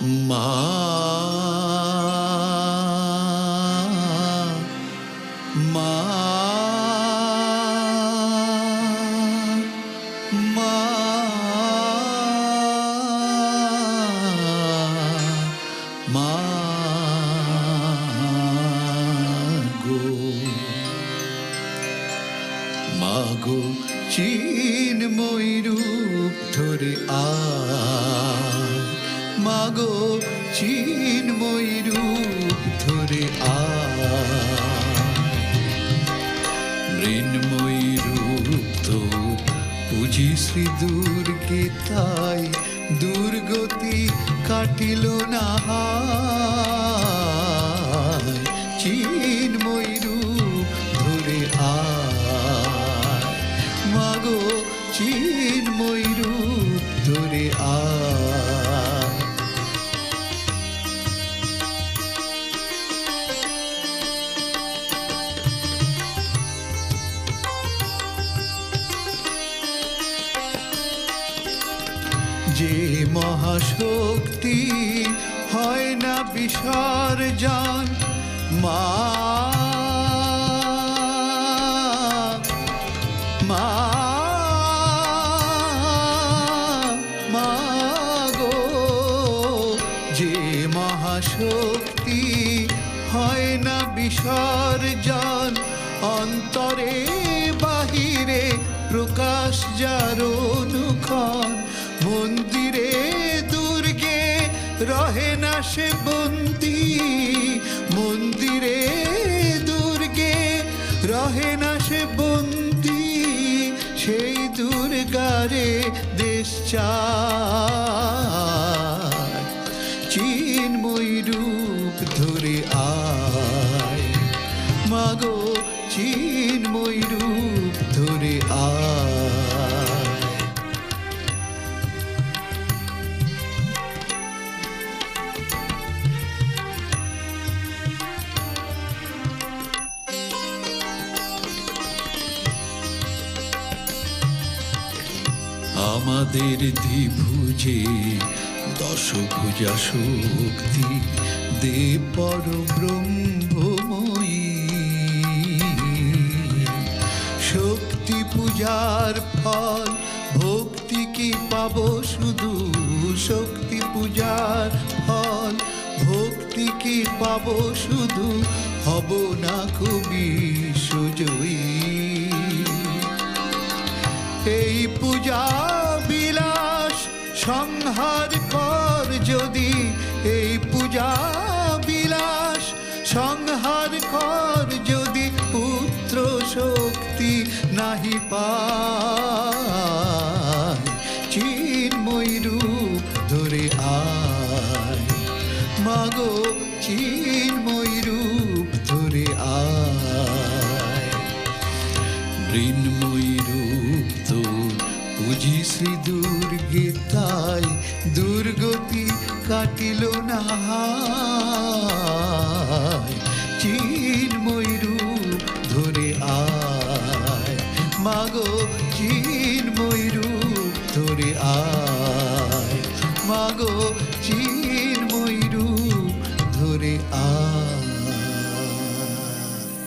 মা মা মা মা গো মা গো চিন্ময় রূপ ধরে মা গো চিন্ময় রূপ ধরে মৃন্ময় রূপ তোর পুজি শ্রী দুর্গে তাই দুর্গতি কাটিল না চিন্ময় রূপ ধরে মা গো চিন্ময় রূপ ধরে যে মহাশক্তি হয় না বিসর্জন মা মা মা গো যে মহাশক্তি হয় না বিসর্জন অন্তরে বাহিরে প্রকাশ যার অনুক্ষণ মন্দিরে দুর্গে রহে না সে বন্দী মন্দিরে দুর্গে রহে না সে বন্দী সেই দুর্গারে দেশ চায় চিন্ময় রূপ ধরে মা গো চিন্ময় রূপ ধরে আমাদের দ্বিভুজে দশভুজা শক্তি দে পর ব্রহ্মময়ী শক্তি পূজার ফল ভক্তি কি পাবো শুধু শক্তি পূজার ফল ভক্তি কি পাবো শুধু হব না কবি সুজয়ী এই পূজা বিলাস সংহার কর যদি এই পূজা বিলাস সংহার কর যদি পুত্র শক্তি নাহি পায় চিন্ময় রূপ ধরে মা গো চিন্ময় রূপ ধরে মৃন্ময় রূপ তোর পুজি শ্রী দুর্গে তাই দুর্গতি কাটিল না চিন্ময় রূপ ধরে মা গো চিন্ময় রূপ ধরে মা গো